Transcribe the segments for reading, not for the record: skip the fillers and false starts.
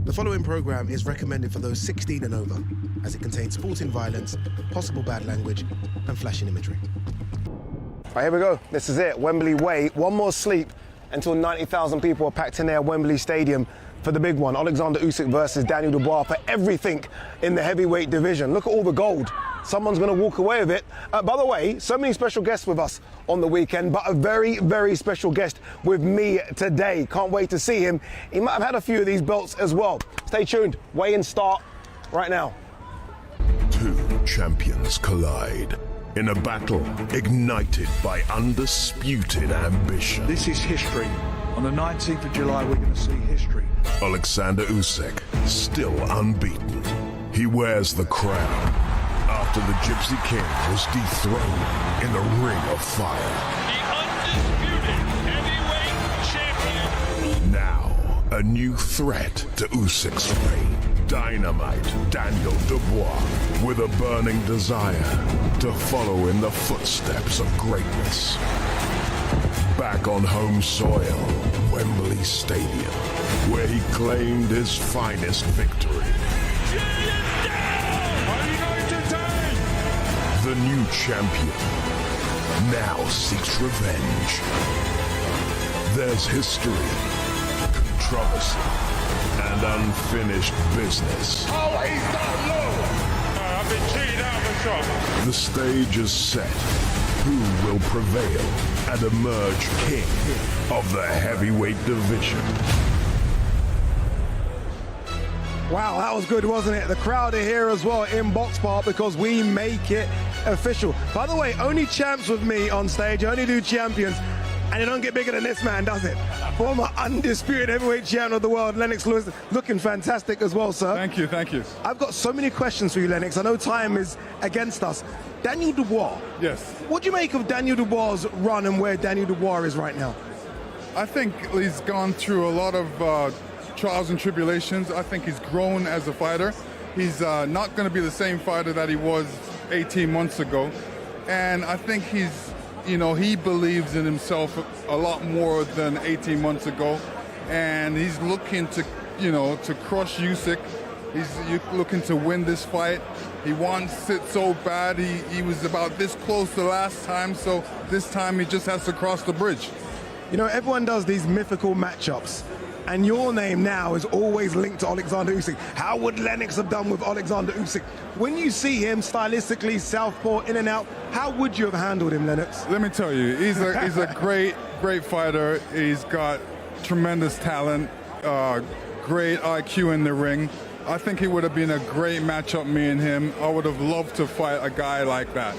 The following program is recommended for those 16 and over, as it contains sporting violence, possible bad language, and flashing imagery. All right, here we go. This is it. Wembley Way. One more sleep until 90,000 people are packed in there at Wembley Stadium for the big one. Oleksandr Usyk versus Daniel Dubois for everything in the heavyweight division. Look at all the gold. Someone's going to walk away with it. By the way, so many special guests with us on the weekend, but a very, very special guest with me today. Can't wait to see him. He might have had a few of these belts as well. Stay tuned. Weigh-in start right now. Two champions collide in a battle ignited by undisputed ambition. This is history. On the 19th of July, we're going to see history. Oleksandr Usyk, still unbeaten. He wears the crown after the Gypsy King was dethroned in the Ring of Fire. The undisputed heavyweight champion. Now, a new threat to Usyk's reign. Dynamite Daniel Dubois, with a burning desire to follow in the footsteps of greatness. Back on home soil, Wembley Stadium, where he claimed his finest victory. The new champion now seeks revenge. There's history, controversy, and unfinished business. Oh, he's not low. I've been cheated out of the shot. The stage is set. Who will prevail and emerge king of the heavyweight division? Wow, that was good, wasn't it? The crowd are here as well in Box Park because we make it official. By the way, only champs with me on stage, only do champions, and it don't get bigger than this man, does it? Former undisputed heavyweight champion of the world, Lennox Lewis, looking fantastic as well, sir. Thank you, thank you. I've got so many questions for you, Lennox. I know time is against us. Daniel Dubois. Yes. What do you make of Daniel Dubois' run and where Daniel Dubois is right now? I think he's gone through a lot of trials and tribulations. I think he's grown as a fighter. He's not going to be the same fighter that he was 18 months ago. And I think he's, he believes in himself a lot more than 18 months ago. And he's looking to, to crush Usyk. He's looking to win this fight. He wants it so bad. He was about this close the last time, so this time he just has to cross the bridge. Everyone does these mythical matchups, and your name now is always linked to Oleksandr Usyk. How would Lennox have done with Oleksandr Usyk? When you see him stylistically, southpaw, in and out, how would you have handled him, Lennox? Let me tell you, he's a great fighter. He's got tremendous talent, great IQ in the ring. I think he would have been a great matchup, me and him. I would have loved to fight a guy like that.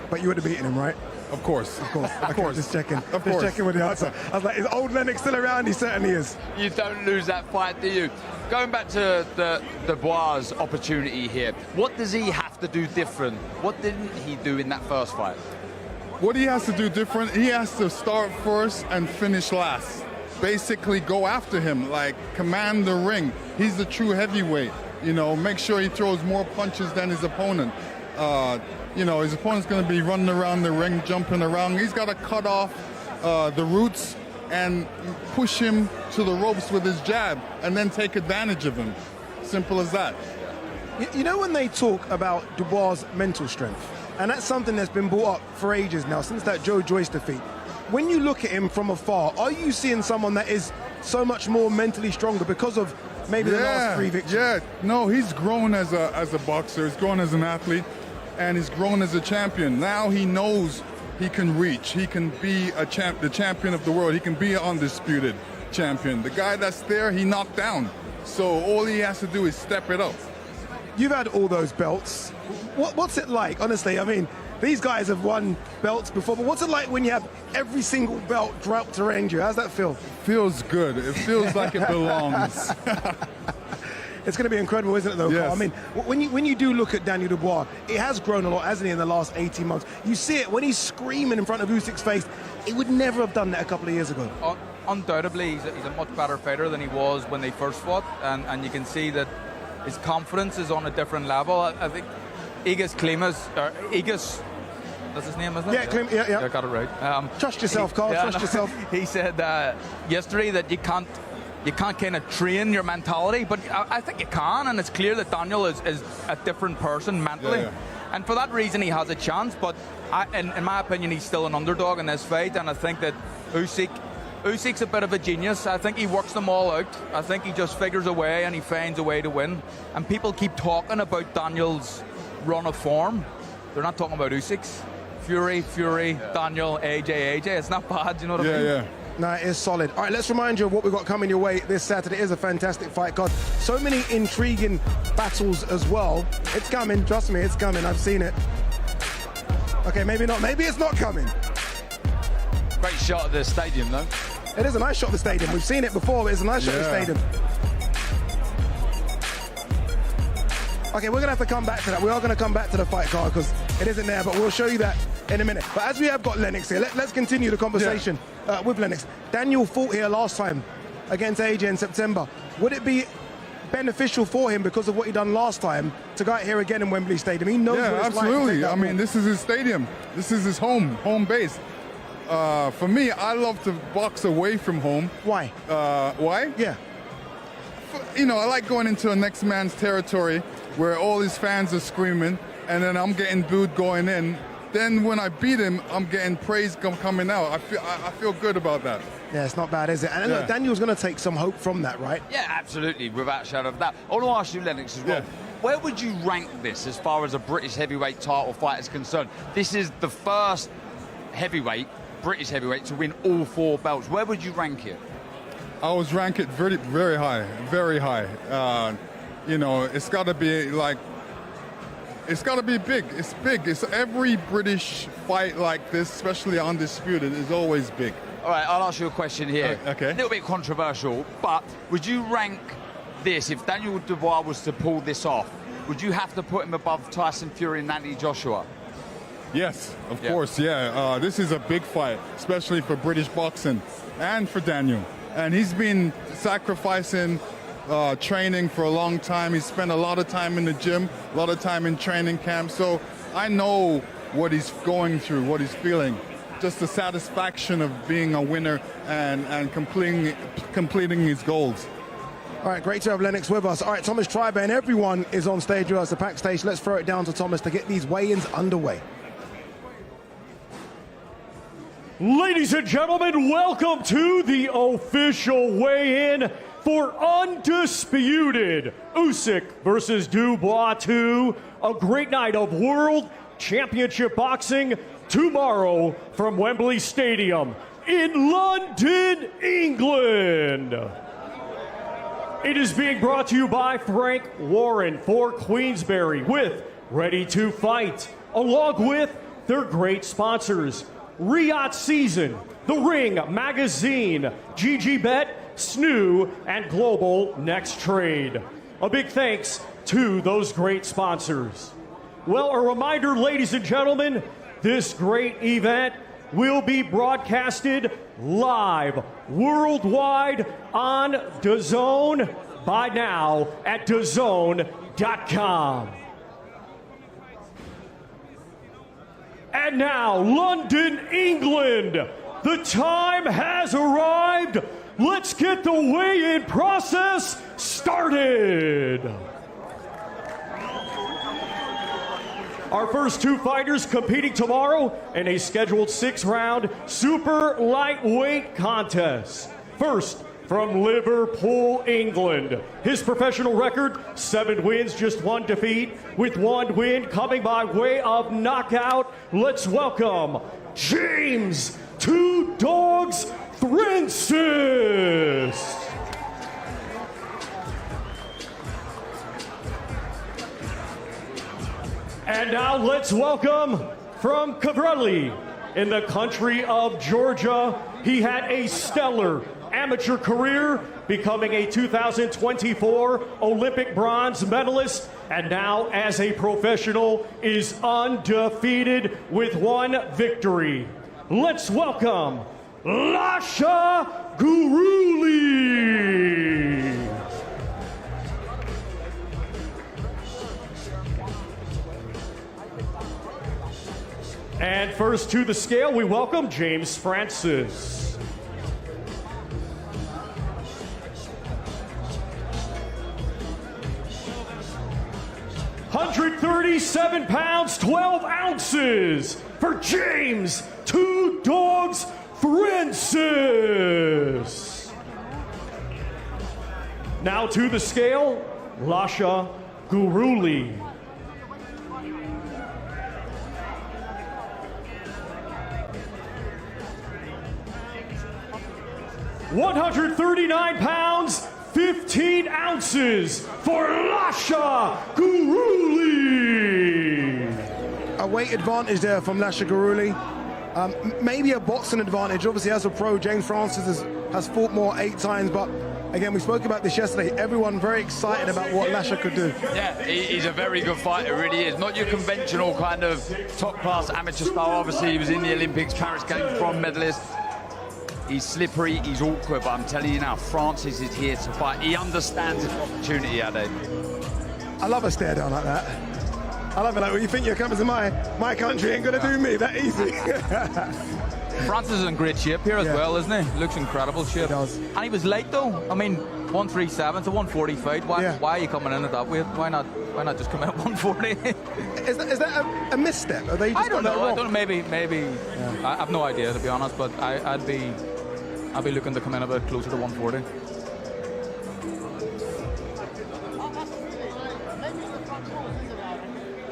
But you would have beaten him, right? Of course. Of course. Of course. Just checking. Of course. Just checking with the answer. I was like, is old Lennox still around? He certainly is. You don't lose that fight, do you? Going back to the Dubois' opportunity here, what does he have to do different? What didn't he do in that first fight? What he has to do different, he has to start first and finish last. Basically go after him, like command the ring. He's the true heavyweight. Make sure he throws more punches than his opponent. His opponent's going to be running around the ring, jumping around. He's got to cut off the roots and push him to the ropes with his jab and then take advantage of him. Simple as that. When they talk about Dubois' mental strength, and that's something that's been brought up for ages now, since that Joe Joyce defeat. When you look at him from afar, are you seeing someone that is so much more mentally stronger because of maybe the last 3 victories? Yeah, no, he's grown as a boxer, he's grown as an athlete, and he's grown as a champion. Now he knows he can reach, he can be the champion of the world, he can be an undisputed champion. The guy that's there, he knocked down. So all he has to do is step it up. You've had all those belts. What's it like, honestly? I mean, these guys have won belts before, but what's it like when you have every single belt dropped around you? How's that feel? Feels good. It feels like it belongs. It's going to be incredible, isn't it, though, yes. Carl? I mean, when you do look at Daniel Dubois, it has grown a lot, hasn't he, in the last 18 months? You see it when he's screaming in front of Usyk's face. He would never have done that a couple of years ago. Undoubtedly, he's a much better fighter than he was when they first fought, and you can see that his confidence is on a different level. I think Igis, that's his name, isn't it? Yeah, I got it right. Trust yourself, Carl, trust yourself. He said yesterday that you can't you can't kind of train your mentality, but I think you can, and it's clear that Daniel is a different person mentally. Yeah. And for that reason, he has a chance, but in my opinion, he's still an underdog in this fight, and I think that Usyk's a bit of a genius. I think he works them all out. I think he just figures a way, and he finds a way to win. And people keep talking about Daniel's run of form. They're not talking about Usyk's. Fury, Daniel, AJ. It's not bad, you know what I mean? Yeah. No, it is solid. All right, let's remind you of what we've got coming your way this Saturday. It is a fantastic fight card. So many intriguing battles as well. It's coming, trust me, it's coming. I've seen it. Okay, maybe not. Maybe it's not coming. Great shot at the stadium, though. It is a nice shot of the stadium. We've seen it before, but it's a nice shot of the stadium. Okay, we're going to have to come back to that. We are going to come back to the fight card because it isn't there, but we'll show you that in a minute. But as we have got Lennox here, let's continue the conversation with Lennox. Daniel fought here last time against AJ in September. Would it be beneficial for him because of what he done last time to go out here again in Wembley Stadium? He knows what it's absolutely. like to take that I mean, this is his stadium. This is his home base. For me, I love to box away from home. Why? Why? Yeah. You know, I like going into a next man's territory where all his fans are screaming, and then I'm getting booed going in. Then when I beat him, I'm getting praise coming out. I feel good about that. Yeah, it's not bad, is it? And look, Daniel's going to take some hope from that, right? Yeah, absolutely, without a shadow of doubt. I want to ask you, Lennox, as well. Yeah. Where would you rank this as far as a British heavyweight title fight is concerned? This is the first British heavyweight to win all 4 belts. Where would you rank it? I was ranked very, very high, very high. You know, it's got to be big. It's big. It's every British fight like this, especially undisputed, is always big. All right, I'll ask you a question here. Okay. A little bit controversial, but would you rank this, if Daniel Dubois was to pull this off, would you have to put him above Tyson Fury and Anthony Joshua? Yes, of course, yeah. This is a big fight, especially for British boxing and for Daniel. And he's been sacrificing training for a long time. He's spent a lot of time in the gym, a lot of time in training camp. So I know what he's going through, what he's feeling. Just the satisfaction of being a winner and completing his goals. All right, great to have Lennox with us. All right, Thomas Tribe, everyone is on stage with us, the pack stage. Let's throw it down to Thomas to get these weigh-ins underway. Ladies and gentlemen, welcome to the official weigh-in for undisputed Usyk versus Dubois 2. A great night of World Championship Boxing tomorrow from Wembley Stadium in London, England. It is being brought to you by Frank Warren for Queensberry with Ready to Fight, along with their great sponsors, Riyadh Season, The Ring Magazine, GGBet, SNU, and Global Next Trade. A big thanks to those great sponsors. Well, a reminder, ladies and gentlemen, this great event will be broadcasted live worldwide on DAZN by now at DAZN.com. And now, London, England. The time has arrived. Let's get the weigh-in process started. Our first 2 fighters competing tomorrow in a scheduled 6-round super lightweight contest. First, from Liverpool, England. His professional record, 7 wins, just 1 defeat, with 1 win coming by way of knockout. Let's welcome James 2 Dogs Francis. And now let's welcome from Cabrelli in the country of Georgia. He had a stellar amateur career, becoming a 2024 Olympic bronze medalist, and now as a professional is undefeated with 1 victory. Let's welcome Lasha Guruli. And first to the scale, we welcome James Francis. 137 pounds, 12 ounces for James Two Dogs Francis. Now to the scale, Lasha Guruli. £139, 15 ounces for Lasha Guruli. A weight advantage there from Lasha Guruli. Maybe a boxing advantage. Obviously, as a pro, James Francis has fought more 8 times, but again, we spoke about this yesterday. Everyone very excited about what Lasha could do. Yeah, he's a very good fighter, really is. Not your conventional kind of top-class amateur style. Obviously, he was in the Olympics, Paris Games, bronze medalist. He's slippery, he's awkward, but I'm telling you now, Francis is here to fight. He understands his opportunity, Ade. I love a stare down like that. I love it. Like, well, you think you're coming to my country, ain't gonna do me that easy. Francis is in great shape here as well, isn't he? Looks incredible shape. He does. And he was late though. I mean, 137 to 140 fight. Why are you coming in at that weight? Why not just come in at 140? Is that a misstep? Are they just I don't got that know. wrong? I don't know. Maybe. Yeah. I have no idea, to be honest. But I'd be looking to come in a bit closer to 140.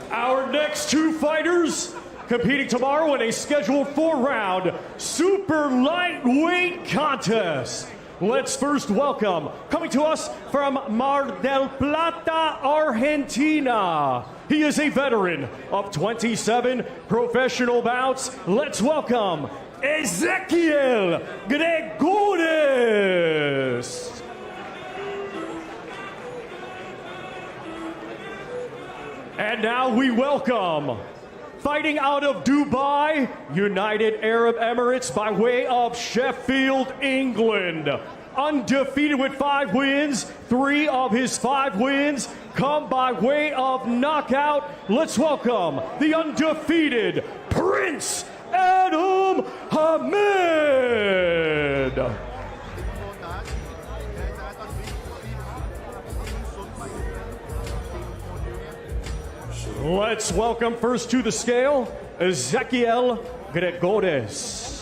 Our next 2 fighters competing tomorrow in a scheduled 4-round super lightweight contest. Let's first welcome, coming to us from Mar del Plata, Argentina. He is a veteran of 27 professional bouts. Let's welcome Ezequiel Gregores. And now we welcome, fighting out of Dubai, United Arab Emirates by way of Sheffield, England. Undefeated with 5 wins, 3 of his 5 wins come by way of knockout. Let's welcome the undefeated Prince Adam Hamed. Let's welcome first to the scale, Ezequiel Gregores.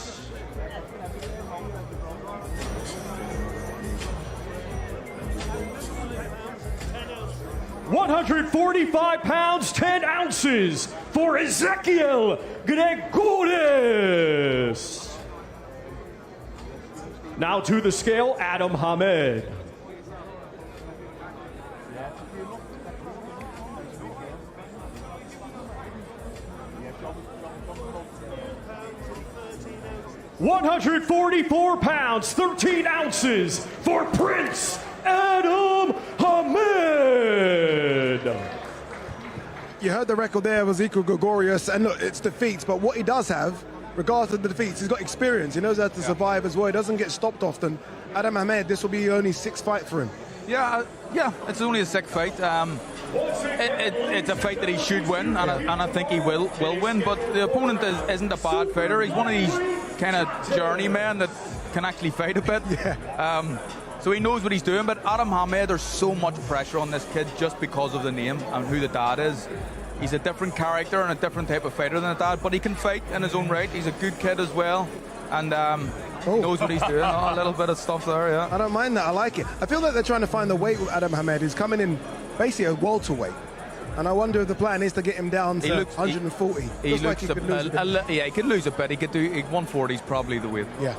145 pounds, 10 ounces for Ezequiel Gregores. Now to the scale, Adam Hamed. 144 pounds, 13 ounces for Prince Adam Hamed. You heard the record there was Ezequiel Gregores, and look, it's defeats, but what he does have, regardless of the defeats, he's got experience. He knows how to survive as well. He doesn't get stopped often. Adam Hamed, this will be only 6th fight for him. Yeah, it's only a 6th fight. It's a fight that he should win, and I think he will win. But the opponent isn't a bad fighter. He's one of these kind of journeymen that can actually fight a bit. Yeah. So he knows what he's doing. But Adam Hamed, there's so much pressure on this kid just because of the name and who the dad is. He's a different character and a different type of fighter than the dad, but he can fight in his own right. He's a good kid as well, and knows what he's doing. A little bit of stuff there, yeah. I don't mind that. I like it. I feel like they're trying to find the weight with Adam Hamed. He's coming in basically a welterweight. And I wonder if the plan is to get him down to 140. He looks like he could lose a bit. Yeah, he could lose a bit. He could do 140 is probably the weight. Yeah.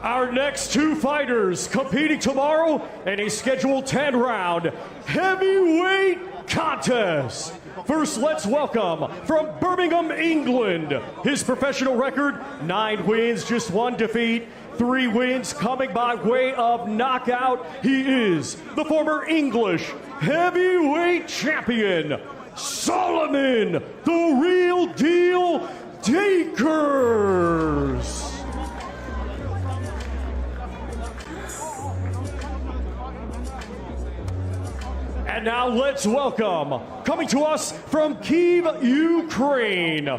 Our next 2 fighters competing tomorrow in a scheduled 10-round heavyweight contest. First, let's welcome from Birmingham, England. His professional record, 9 wins, just 1 defeat, 3 wins coming by way of knockout. He is the former English heavyweight champion, Solomon, the Real Deal Dakers. And now let's welcome, coming to us from Kyiv, Ukraine,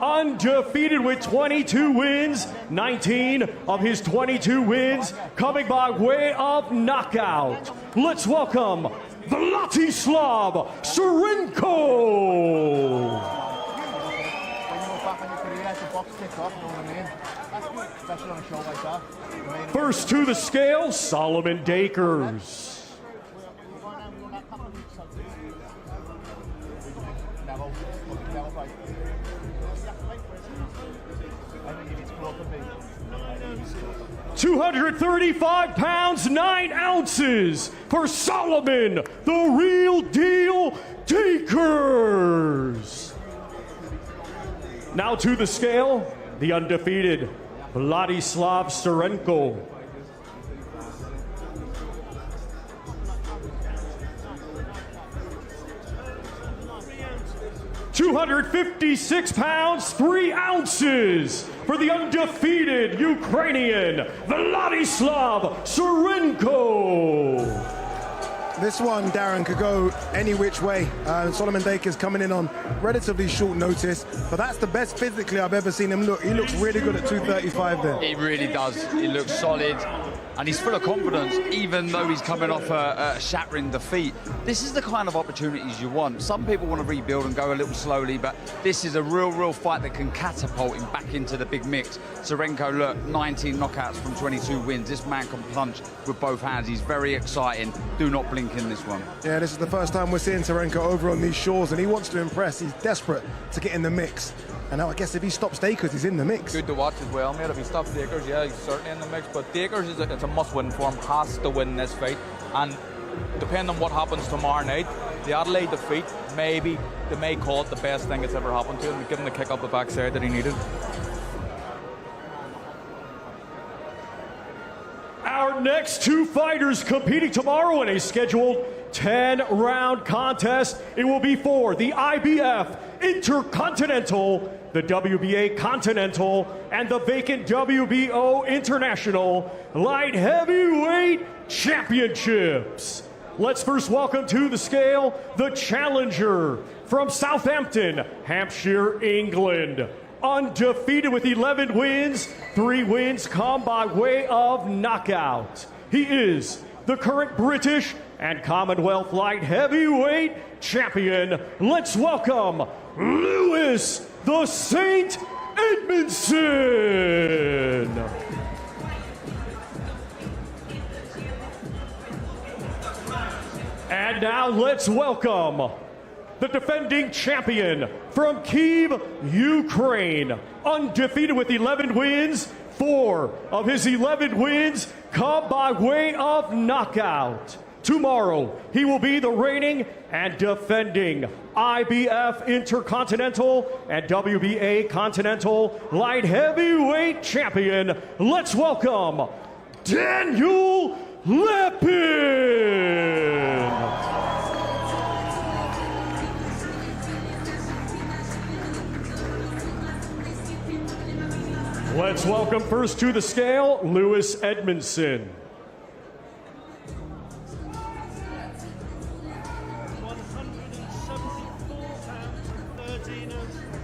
undefeated with 22 wins, 19 of his 22 wins coming by way of knockout. Let's welcome Vladislav Surenko. First to the scale, Solomon Dakers. £235, 9 ounces for Solomon, the real deal Dakers. Now to the scale, the undefeated Vladislav Surenko. £256, 3 ounces for the undefeated Ukrainian Vladislav Surenko. This one, Darren, could go any which way. Solomon Dakers coming in on relatively short notice, but that's the best physically I've ever seen him look. He looks really good at 235 there. He really does. He looks solid, and he's full of confidence, even though he's coming off a shattering defeat. This is the kind of opportunities you want. Some people want to rebuild and go a little slowly, but this is a real fight that can catapult him back into the big mix. Surenko, look, 19 knockouts from 22 wins. This man can punch with both hands. He's very exciting. Do not blink in this one. Yeah, this is the first time we're seeing Surenko over on these shores, and he wants to impress. He's desperate to get in the mix. And now I guess if he stops Dakers, he's in the mix. Good to watch as well, mate. If he stops Dakers, yeah, he's certainly in the mix. But Dakers, it's a must-win for him. Has to win this fight. And depending on what happens tomorrow night, the Adelaide defeat, maybe they may call it the best thing that's ever happened to him. Give him the kick up the backside that he needed. Our next two fighters competing tomorrow in a scheduled 10-round contest. It will be for the IBF Intercontinental, the WBA Continental, and the vacant WBO International Light Heavyweight Championships. Let's first welcome to the scale the challenger from Southampton, Hampshire, England. Undefeated with 11 wins, 3 wins come by way of knockout. He is the current British and Commonwealth Light Heavyweight Champion. Let's welcome Lewis the Saint Edmondson. And now let's welcome the defending champion from Kyiv, Ukraine. Undefeated with 11 wins, 4 of his 11 wins come by way of knockout. Tomorrow, he will be the reigning and defending IBF Intercontinental and WBA Continental Light Heavyweight Champion. Let's welcome Daniel Lepin. Let's welcome first to the scale, Lewis Edmondson.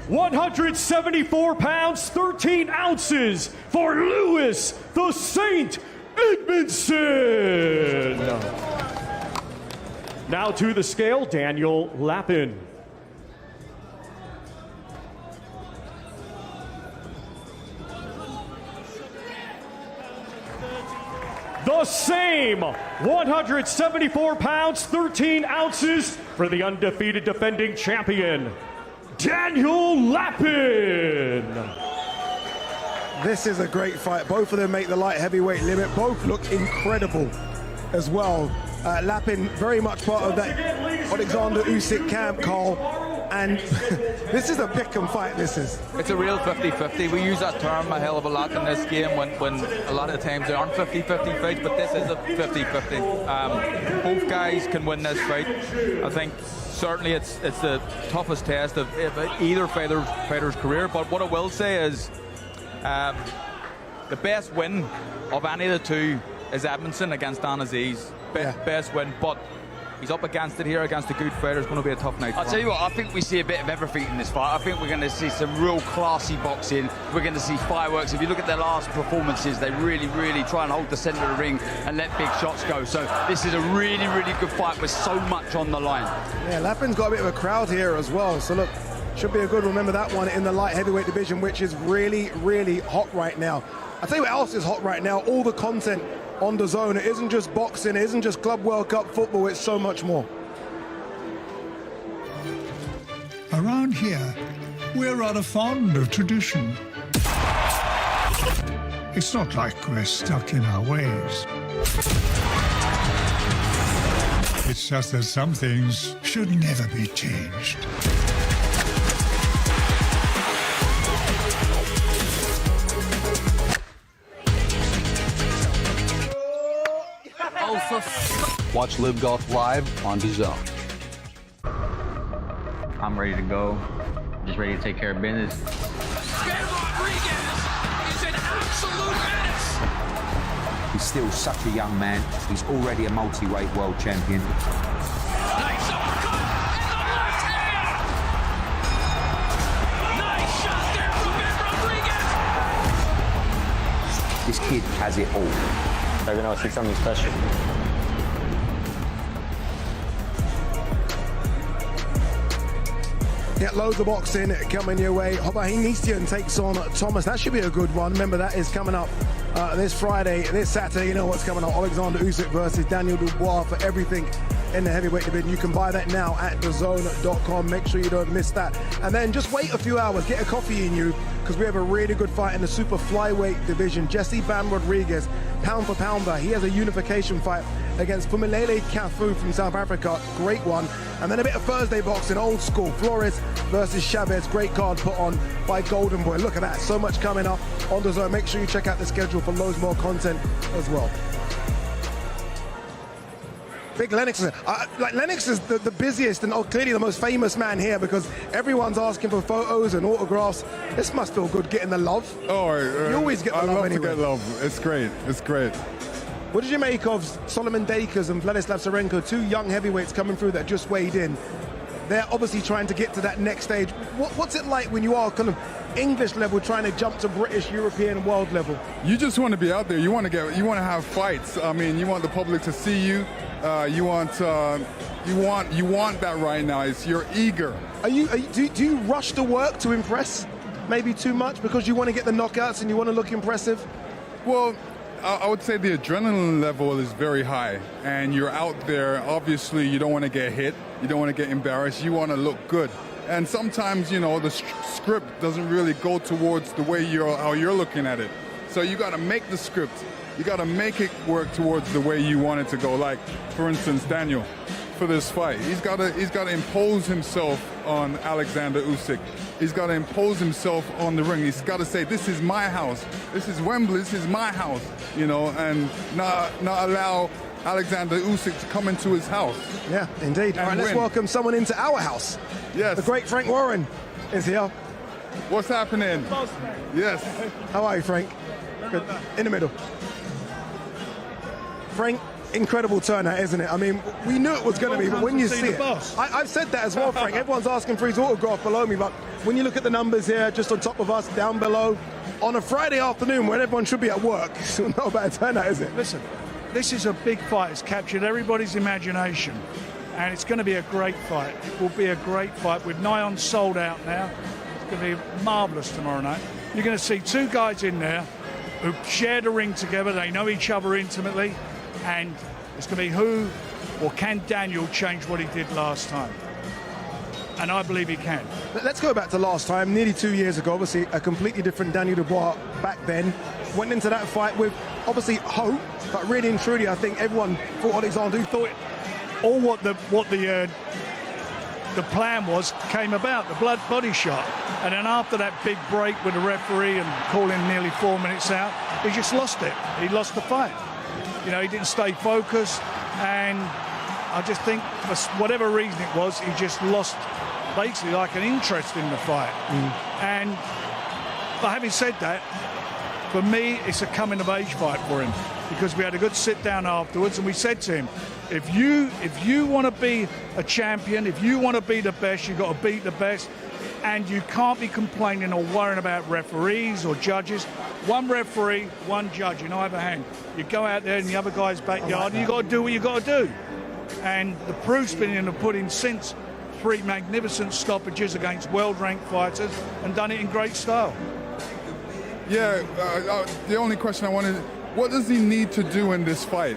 £174, 13 ounces for Lewis the Saint Edmondson. Now to the scale, Daniel Lepin. The same, 174 pounds, 13 ounces for the undefeated defending champion, Daniel Lepin. This is a great fight. Both of them make the light heavyweight limit. Both look incredible as well. Lepin very much part of that Oleksandr Usyk camp, Carl. And this is a pick and fight, this is. It's a real 50-50. We use that term a hell of a lot in this game when a lot of the times there aren't 50-50 fights, but this is a 50-50. Both guys can win this fight. I think certainly it's the toughest test of either fighter's career, but what I will say is the best win of any of the two is Edmondson against Dan Aziz. Best win, but He's up against it here, against a good fighter. It's going to be a tough night. I'll tell you what, I think we see a bit of everything in this fight. I think we're going to see some real classy boxing. We're going to see fireworks. If you look at their last performances, they really, really try and hold the centre of the ring and let big shots go. So this is a really, really good fight with so much on the line. Yeah, Lappin's got a bit of a crowd here as well. So look, should be a good, remember that one in the light heavyweight division, which is really, really hot right now. I'll tell you what else is hot right now, all the content on DAZN. It isn't just boxing, it isn't just Club World Cup football, it's so much more. Around here, we're rather fond of tradition. It's not like we're stuck in our ways. It's just that some things should never be changed. Watch Live Golf live on DAZN. I'm ready to go. Just ready to take care of business. He's still such a young man. He's already a multi-weight world champion. Nice uppercut in the left hand. Nice shot there from Ben Rodriguez. This kid has it all. They're gonna see something special. Yeah, loads of boxing coming your way. Hovhannissian takes on Thomas. That should be a good one. Remember, that is coming up this Friday, this Saturday. You know what's coming up. Oleksandr Usyk versus Daniel Dubois for everything in the heavyweight division. You can buy that now at DAZN.com. Make sure you don't miss that. And then just wait a few hours. Get a coffee in you, because we have a really good fight in the super flyweight division. Jesse Bam Rodriguez, pound for pounder. He has a unification fight against Pumilele Cafu from South Africa. Great one. And then a bit of Thursday boxing, old school. Flores versus Chavez. Great card put on by Golden Boy. Look at that. So much coming up on DAZN. Make sure you check out the schedule for loads more content as well. Big Lennox. Lennox is the busiest and clearly the most famous man here, because everyone's asking for photos and autographs. This must feel good getting the love. Oh, you always get the love love anyway. to get love. It's great. It's great. What did you make of Solomon Dakers and Vladislav Serenko, two young heavyweights coming through that just weighed in? They're obviously trying to get to that next stage. What's it like when you are kind of English level trying to jump to British, European, world level? You just want to be out there. You want to have fights. I mean, you want the public to see you. You want that right now. You're eager. Do you rush to work to impress? Maybe too much because you want to get the knockouts and you want to look impressive? Well, I would say the adrenaline level is very high, and you're out there. Obviously, you don't want to get hit. You don't want to get embarrassed. You want to look good. And sometimes, you know, the script doesn't really go towards the way how you're looking at it. So you got to make the script. You got to make it work towards the way you want it to go. Like, for instance, Daniel, for this fight, he's got to impose himself on Oleksandr Usyk. He's got to impose himself on the ring. He's got to say, this is my house. This is Wembley. This is my house. You know, and not allow Oleksandr Usyk to come into his house. Yeah, indeed. All right, let's welcome someone into our house. Yes. The great Frank Warren is here. What's happening? Yes. How are you, Frank? Good. In the middle. Frank, incredible turnout, isn't it? I mean, we knew it was going to be, but when you see it, I've said that as well, Frank. Everyone's asking for his autograph below me, but when you look at the numbers here, just on top of us, down below, on a Friday afternoon when everyone should be at work, it's not a bad turnout, is it? Listen, this is a big fight. It's captured everybody's imagination, and it's going to be a great fight. It will be a great fight with nigh on sold out now. It's going to be marvellous tomorrow night. You're going to see two guys in there who share the ring together. They know each other intimately. And it's going to be who or can Daniel change what he did last time? And I believe he can. Let's go back to last time, nearly 2 years ago. Obviously, a completely different Daniel Dubois back then. Went into that fight with, obviously, hope. But really and truly, I think everyone thought Oleksandr thought all what the plan was came about, the body shot. And then after that big break with the referee and calling nearly 4 minutes out, he just lost it. He lost the fight. You know, he didn't stay focused, and I just think for whatever reason it was, he just lost basically like an interest in the fight. But having said that, For me, it's a coming-of-age fight for him because we had a good sit-down afterwards, and we said to him, if you want to be a champion, if you want to be the best, you've got to beat the best, and you can't be complaining or worrying about referees or judges. One referee, one judge in either hand. You go out there in the other guy's backyard, and you've got to do what you've got to do. And the proof's been in the pudding since 3 magnificent stoppages against world-ranked fighters and done it in great style. Yeah, the only question I wanted, what does he need to do in this fight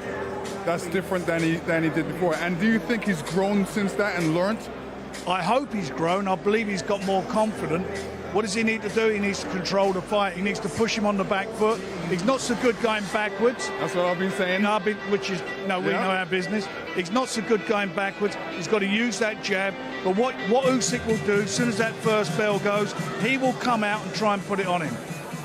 that's different than he did before? And do you think he's grown since that and learned? I hope he's grown. I believe he's got more confident. What does he need to do? He needs to control the fight. He needs to push him on the back foot. He's not so good going backwards. That's what I've been saying. We know our business. He's not so good going backwards. He's got to use that jab. But what Usyk will do, as soon as that first bell goes, he will come out and try and put it on him.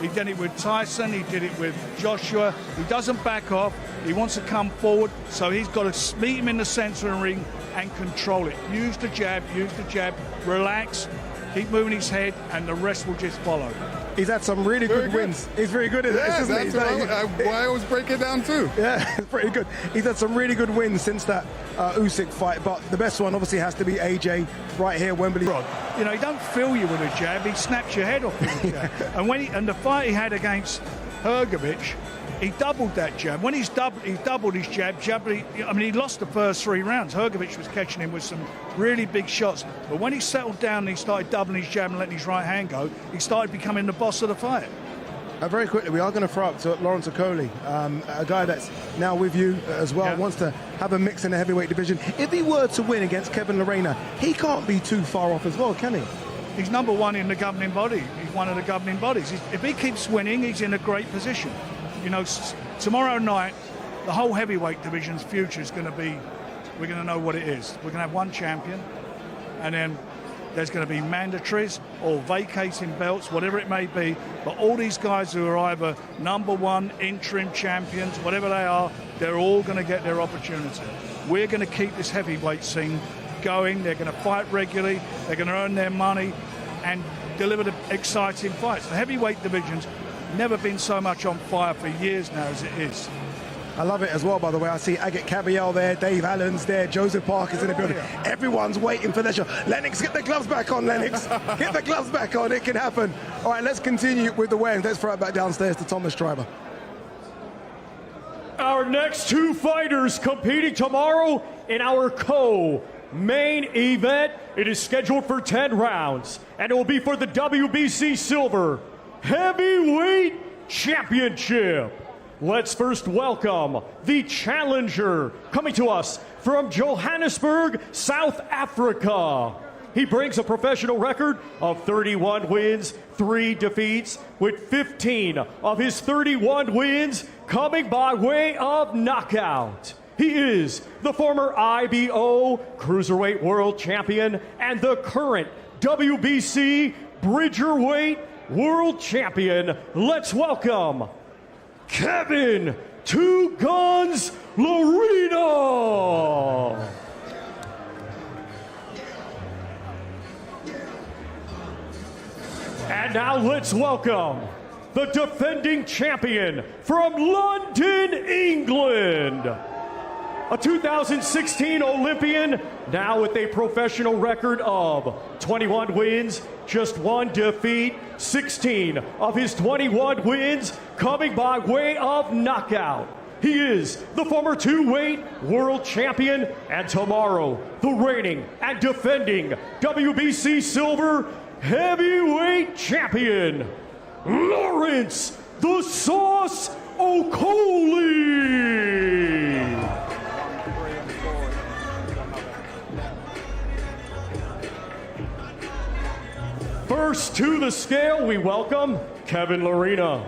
He did it with Tyson. He did it with Joshua. He doesn't back off. He wants to come forward. So he's got to meet him in the centre of the ring and control it. Use the jab, relax, keep moving his head, and the rest will just follow. He's had some really good wins. He's very good at this, isn't he? That's why I always break it down too. Yeah, it's pretty good. He's had some really good wins since that Usyk fight, but the best one obviously has to be AJ right here, Wembley. You know, he don't fill you with a jab, he snaps your head off with a jab. And the fight he had against Hrgovic, he doubled that jab. When he doubled his jab, he lost the first 3 rounds. Hrgovic was catching him with some really big shots. But when he settled down and he started doubling his jab and letting his right hand go, he started becoming the boss of the fight. Very quickly, we are going to throw up to Lawrence Okoli, a guy that's now with you as well, wants to have a mix in the heavyweight division. If he were to win against Kevin Lerena, he can't be too far off as well, can he? He's number 1 in the governing body. He's one of the governing bodies. If he keeps winning, he's in a great position. You know, tomorrow night, the whole heavyweight division's future is going to be, we're going to know what it is. We're going to have one champion, and then there's going to be mandatories or vacating belts, whatever it may be. But all these guys who are either number 1, interim champions, whatever they are, they're all going to get their opportunity. We're going to keep this heavyweight scene going. They're going to fight regularly. They're going to earn their money and deliver the exciting fights. The heavyweight division's never been so much on fire for years now as it is. I love it as well, by the way. I see Agate Cabiel there, Dave Allen's there, Joseph Parker's in the building. Everyone's waiting for their show. Lennox, get the gloves back on, Lennox. Get the gloves back on. It can happen. All right, let's continue with the weigh-ins. Let's throw it back downstairs to Thomas Schreiber. Our next 2 fighters competing tomorrow in our co-main event. It is scheduled for 10 rounds, and it will be for the WBC Silver Heavyweight Championship. Let's first welcome the challenger coming to us from Johannesburg, South Africa. He brings a professional record of 31 wins, 3 defeats, with 15 of his 31 wins coming by way of knockout. He is the former IBO Cruiserweight World Champion and the current WBC Bridgerweight World Champion. Let's welcome Kevin Two Guns Lerena. And now let's welcome the defending champion from London, England. A 2016 Olympian, now with a professional record of 21 wins, just 1 defeat, 16 of his 21 wins coming by way of knockout. He is the former 2-weight world champion, and tomorrow, the reigning and defending WBC Silver Heavyweight Champion, Lawrence "The Sauce" Okoli. First to the scale, we welcome Kevin Lerena.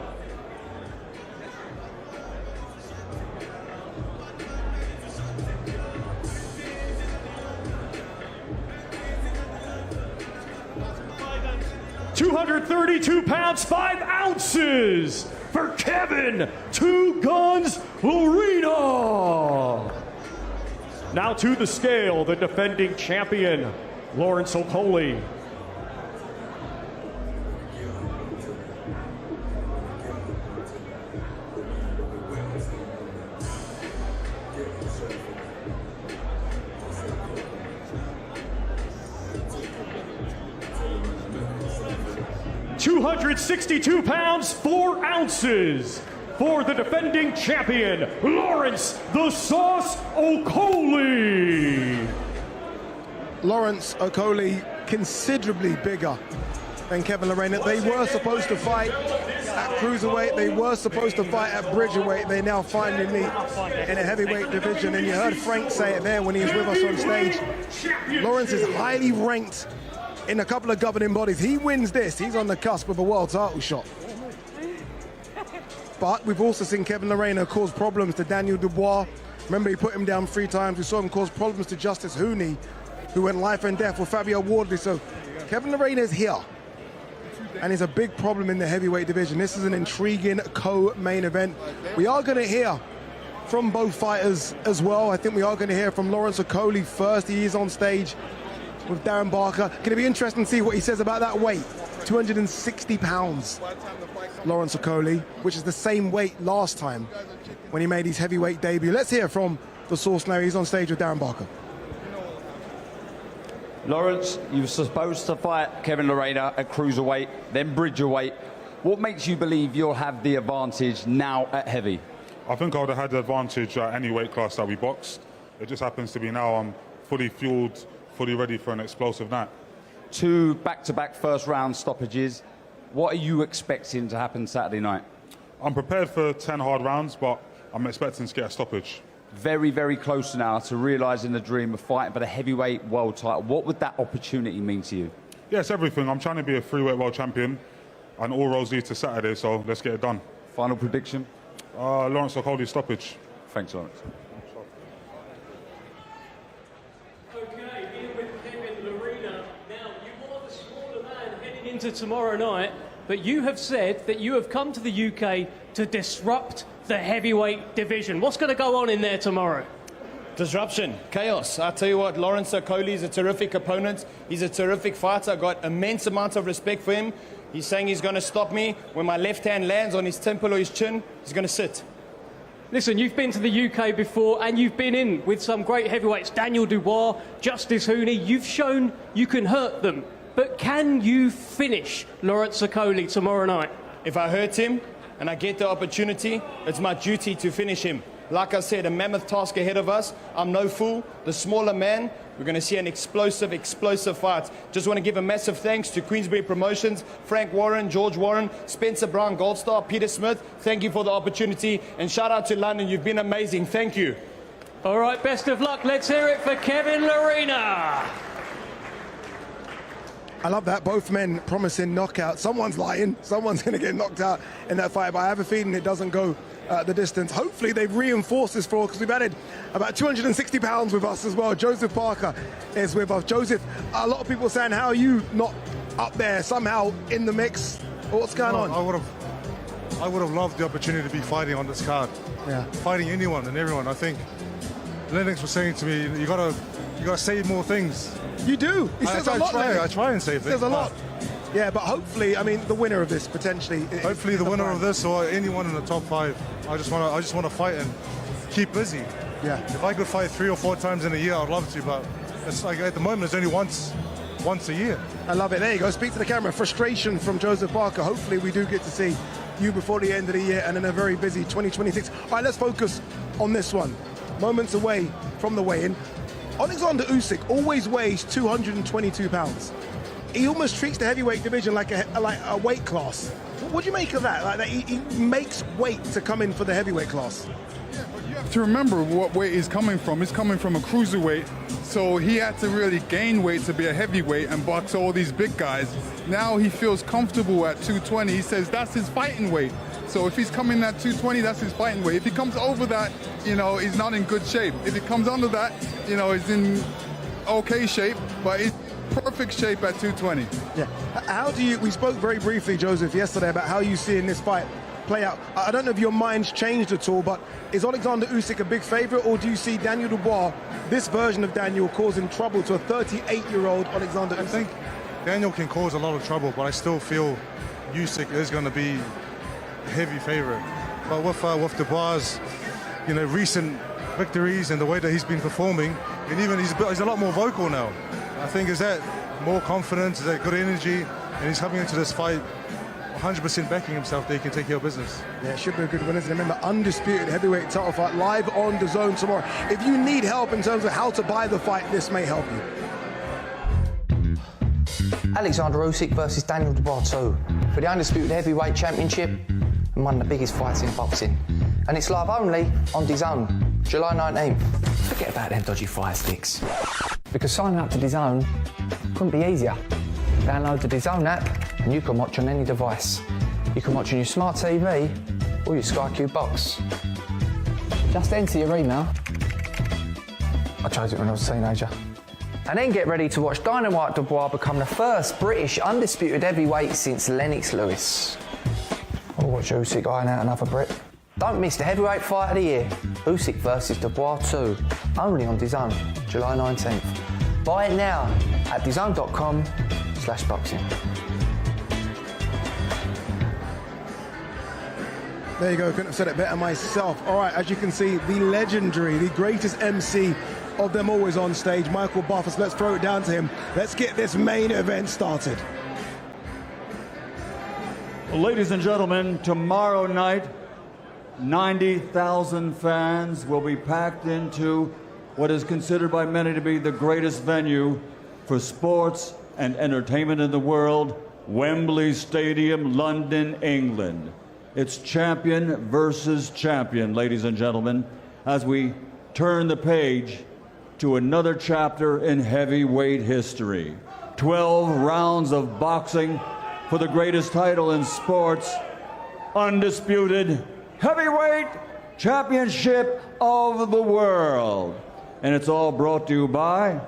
£232, 5 ounces for Kevin Two Guns Lerena. Now to the scale, the defending champion, Lawrence Okoli. 262 pounds, 4 ounces. For the defending champion, Lawrence "The Sauce" Okolie. Lawrence Okolie, considerably bigger than Kevin Lerena. They were supposed to fight at cruiserweight. They were supposed to fight at bridgerweight. They now finally meet in a heavyweight division. And you heard Frank say it there when he was with us on stage. Lawrence is highly ranked in a couple of governing bodies. He wins this, he's on the cusp of a world title shot. But we've also seen Kevin Lerena cause problems to Daniel Dubois. Remember, he put him down 3 times. We saw him cause problems to Justice Hooney, who went life and death with Fabio Wardley. So Kevin Lerena is here, and he's a big problem in the heavyweight division. This is an intriguing co-main event. We are going to hear from both fighters as well. I think we are going to hear from Lawrence Okolie first. He is on stage with Darren Barker. Going to be interesting to see what he says about that weight. 260 pounds, Lawrence Okolie, which is the same weight last time when he made his heavyweight debut. Let's hear from the source now. He's on stage with Darren Barker. Lawrence, you were supposed to fight Kevin Lerena at cruiserweight, then bridgerweight. What makes you believe you'll have the advantage now at heavy? I think I would have had the advantage at any weight class that we boxed. It just happens to be now I'm fully fueled, fully ready for an explosive night. 2 back-to-back first-round stoppages. What are you expecting to happen Saturday night? I'm prepared for 10 hard rounds, but I'm expecting to get a stoppage. Very, very close now to realising the dream of fighting for the heavyweight world title. What would that opportunity mean to you? Yes, everything. I'm trying to be a freeweight world champion, and all roads lead to Saturday, so let's get it done. Final prediction? Lawrence Okolie stoppage. Thanks, Lawrence. Okay, here with Kevin Lerena. Now, you are the smaller man heading into tomorrow night, but you have said that you have come to the UK to disrupt the heavyweight division. What's going to go on in there tomorrow? Disruption, chaos. I tell you what, Lawrence Okolie is a terrific opponent. He's a terrific fighter. I've got immense amount of respect for him. He's saying he's going to stop me. When my left hand lands on his temple or his chin, he's going to sit. Listen, you've been to the UK before, and you've been in with some great heavyweights, Daniel Dubois, Justice Hooney. You've shown you can hurt them. But can you finish Lawrence Okolie tomorrow night? If I hurt him and I get the opportunity, it's my duty to finish him. Like I said, a mammoth task ahead of us. I'm no fool. The smaller man, we're going to see an explosive fight. Just want to give a massive thanks to Queensberry Promotions, Frank Warren, George Warren, Spencer Brown, Goldstar, Peter Smith. Thank you for the opportunity. And shout out to London. You've been amazing. Thank you. All right, best of luck. Let's hear it for Kevin Lerena. I love that. Both men promising knockout. Someone's lying. Someone's going to get knocked out in that fight. But I have a feeling it doesn't go the distance. Hopefully they've reinforced this floor because we've added about 260 pounds with us as well. Joseph Parker is with us. Joseph, a lot of people saying, how are you not up there somehow in the mix? What's going on? I would have loved the opportunity to be fighting on this card. Yeah. Fighting anyone and everyone. I think Lennox was saying to me, you gotta save more things. You do. He says a lot. I try and save things. He says a lot. Yeah, but hopefully, I mean, the winner of this potentially. Hopefully, the winner of this or anyone in the top 5. I just want to fight and keep busy. Yeah. If I could fight 3 or 4 times in a year, I'd love to. But it's like at the moment, it's only once a year. I love it. There you go. Speak to the camera. Frustration from Joseph Parker. Hopefully, we do get to see you before the end of the year and in a very busy 2026. All right, let's focus on this one. Moments away from the weigh-in. Oleksandr Usyk always weighs 222 pounds. He almost treats the heavyweight division like a weight class. What do you make of that? Like that he makes weight to come in for the heavyweight class. Yeah, but you have to remember what weight he's coming from. He's coming from a cruiserweight, so he had to really gain weight to be a heavyweight and box all these big guys. Now he feels comfortable at 220. He says that's his fighting weight. So if he's coming at 220, that's his fighting weight. If he comes over that, he's not in good shape. If he comes under that, he's in okay shape, but he's perfect shape at 220. Yeah. How do you? We spoke very briefly, Joseph, yesterday about how you see in this fight play out. I don't know if your mind's changed at all, but is Oleksandr Usyk a big favorite, or do you see Daniel Dubois, this version of Daniel, causing trouble to a 38-year-old Oleksandr Usyk? I think Daniel can cause a lot of trouble, but I still feel Usyk is going to be a heavy favorite. But with Dubois, recent victories and the way that he's been performing, and even he's a lot more vocal now. I think is that more confidence, is that good energy, and he's coming into this fight 100% backing himself that he can take care of business. Yeah, it should be a good win, isn't it? Remember, undisputed heavyweight title fight live on DAZN tomorrow. If you need help in terms of how to buy the fight, this may help you. Oleksandr Usyk versus Daniel Dubois 2 for the undisputed heavyweight championship and one of the biggest fights in boxing. And it's live only on DAZN, July 19th. Forget about them dodgy fire sticks. Because signing up to DAZN couldn't be easier. Download the DAZN app and you can watch on any device. You can watch on your smart TV or your Sky Q box. Just enter your email. I chose it when I was a teenager. And then get ready to watch Dynamite Dubois become the first British undisputed heavyweight since Lennox Lewis. Or watch Usyk iron out another Brit. Don't miss the heavyweight fight of the year, Usyk versus Dubois 2, only on DAZN, July 19th. Buy it now at DAZN.com/boxing. There you go, couldn't have said it better myself. All right, as you can see, the legendary, the greatest MC of them always on stage, Michael Barfus. Let's throw it down to him. Let's get this main event started. Ladies and gentlemen, tomorrow night, 90,000 fans will be packed into what is considered by many to be the greatest venue for sports and entertainment in the world, Wembley Stadium, London, England. It's champion versus champion, ladies and gentlemen, as we turn the page to another chapter in heavyweight history. 12 rounds of boxing for the greatest title in sports, undisputed heavyweight championship of the world. And it's all brought to you by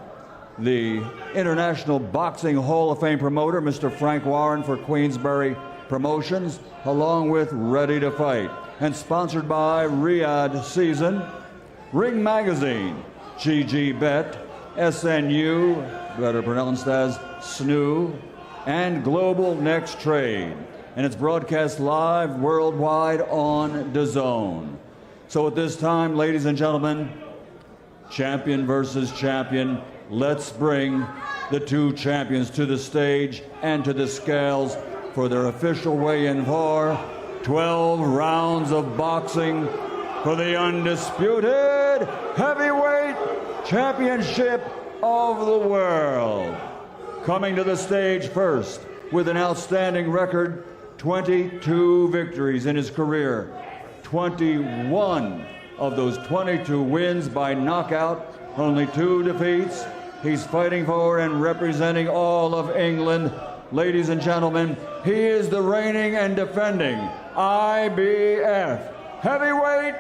the International Boxing Hall of Fame promoter, Mr. Frank Warren for Queensberry Promotions, along with Ready to Fight. And sponsored by Riyadh Season, Ring Magazine, GG Bet, SNU, better pronounced as SNU, and Global Next Trade. And it's broadcast live worldwide on DAZN. So at this time, ladies and gentlemen, champion versus champion, let's bring the two champions to the stage and to the scales for their official weigh-in for 12 rounds of boxing for the undisputed heavyweight championship of the world. Coming to the stage first with an outstanding record, 22 victories in his career, 21 of those 22 wins by knockout, only 2 defeats. He's fighting for and representing all of England. Ladies and gentlemen, he is the reigning and defending IBF heavyweight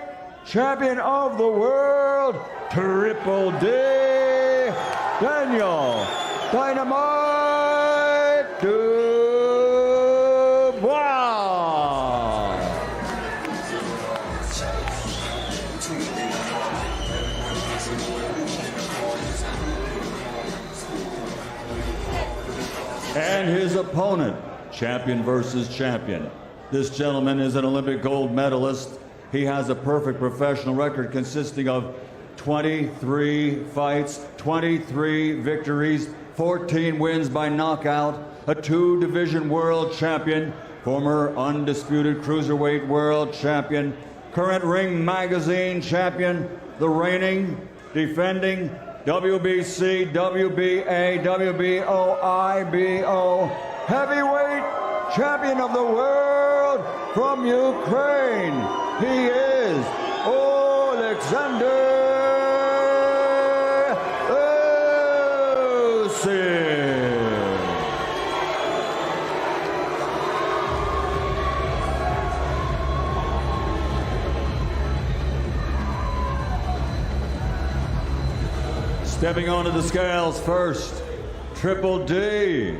champion of the world, Triple D, Daniel Dynamite Dubois. And his opponent, champion versus champion. This gentleman is an Olympic gold medalist. He has a perfect professional record consisting of 23 fights, 23 victories, 14 wins by knockout, a 2-division world champion, former undisputed cruiserweight world champion, current Ring Magazine champion, the reigning, defending WBC, WBA, WBO, IBO heavyweight champion of the world from Ukraine. He is Oleksandr Usyk. Stepping onto the scales first, Triple D.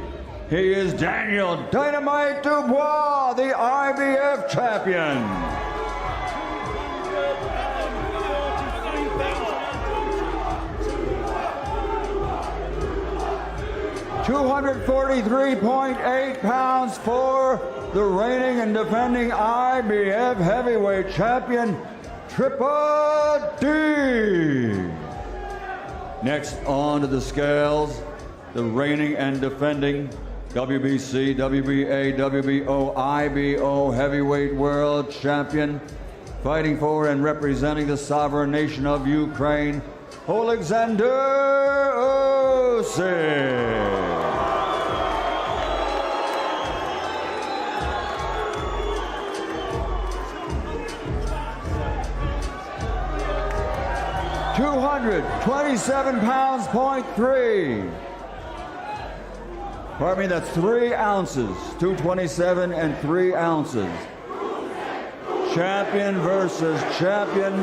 He is Daniel Dynamite Dubois, the IBF champion. $243.8 pounds for the reigning and defending IBF heavyweight champion, Triple D. Next onto the scales, the reigning and defending WBC, WBA, WBO, IBO heavyweight world champion, fighting for and representing the sovereign nation of Ukraine, Oleksandr Usyk. £227 .3. Pardon me, that's 3 ounces. 227 and 3 ounces. Champion versus champion.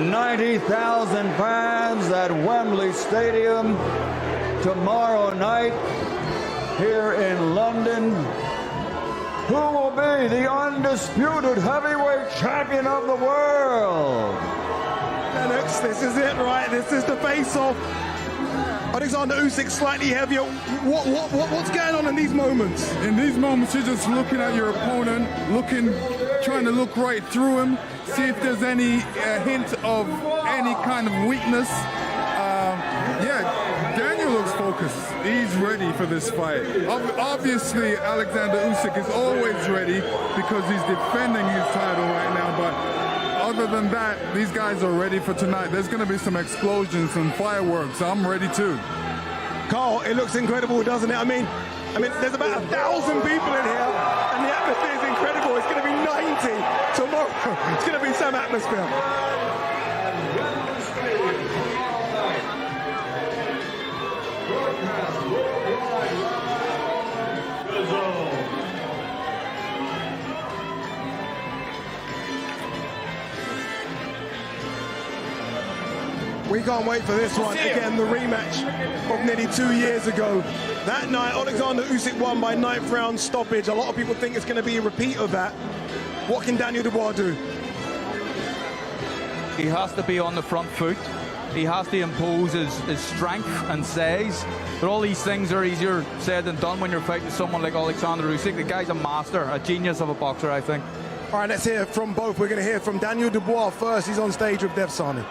90,000 fans at Wembley Stadium tomorrow night here in London. Who will be the undisputed heavyweight champion of the world? Lennox, this is it, right? This is the face-off. Oleksandr Usyk slightly heavier. What's going on in these moments? In these moments, you're just looking at your opponent, trying to look right through him, see if there's any hint of any kind of weakness. Yeah, Daniel looks focused. He's ready for this fight. Obviously, Oleksandr Usyk is always ready because he's defending his title right now, but other than that, these guys are ready for tonight. There's going to be some explosions, some fireworks. I'm ready too. Carl, it looks incredible, doesn't it? I mean, there's about 1,000 people in here, and the atmosphere is incredible. It's going to be 90 tomorrow. It's going to be some atmosphere. We can't wait for this one. Again, the rematch of nearly 2 years ago. That night, Oleksandr Usyk won by 9th round stoppage. A lot of people think it's going to be a repeat of that. What can Daniel Dubois do? He has to be on the front foot. He has to impose his strength and size. But all these things are easier said than done when you're fighting someone like Oleksandr Usyk. The guy's a master, a genius of a boxer, I think. All right, let's hear from both. We're going to hear from Daniel Dubois first. He's on stage with DAZN.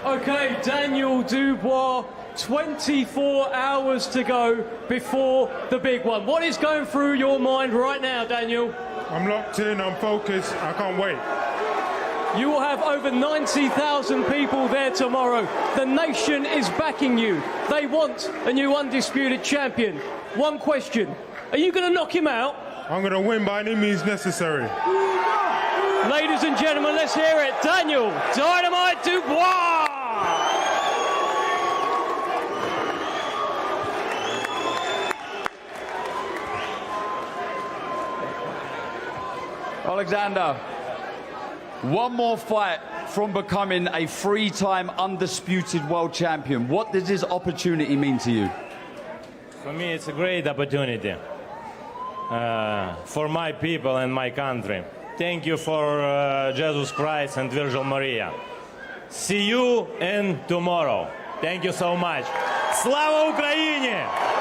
Okay, Daniel Dubois, 24 hours to go before the big one. What is going through your mind right now, Daniel? I'm locked in, I'm focused, I can't wait. You will have over 90,000 people there tomorrow. The nation is backing you. They want a new undisputed champion. One question, are you going to knock him out? I'm going to win by any means necessary. Ladies and gentlemen, let's hear it. Daniel Dynamite Dubois! Oleksandr, one more fight from becoming a 3-time undisputed world champion. What does this opportunity mean to you? For me, it's a great opportunity for my people and my country. Thank you for Jesus Christ and Virgin Maria. See you in tomorrow. Thank you so much. Slava Ukraini!